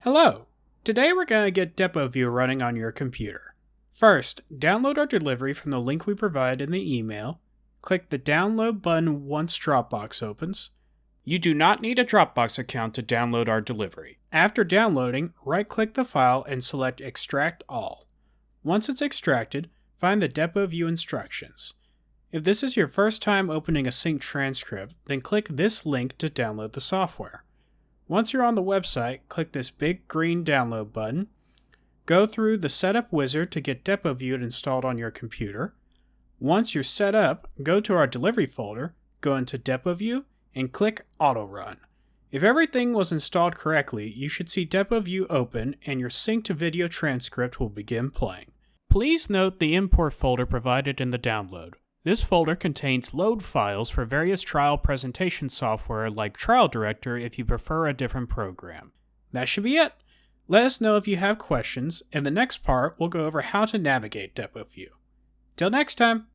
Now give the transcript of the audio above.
Hello! Today we're going to get DepoView running on your computer. First, download our delivery from the link we provide in the email. Click the download button once Dropbox opens. You do not need a Dropbox account to download our delivery. After downloading, right-click the file and select Extract All. Once it's extracted, find the DepoView instructions. If this is your first time opening a sync transcript, then click this link to download the software. Once you're on the website, click this big green download button. Go through the setup wizard to get DepoView installed on your computer. Once you're set up, go to our delivery folder, go into DepoView, and click Auto Run. If everything was installed correctly, you should see DepoView open and your synced video transcript will begin playing. Please note the import folder provided in the download. This folder contains load files for various trial presentation software like Trial Director if you prefer a different program. That should be it. Let us know if you have questions. In the next part, we'll go over how to navigate DepoView. Till next time!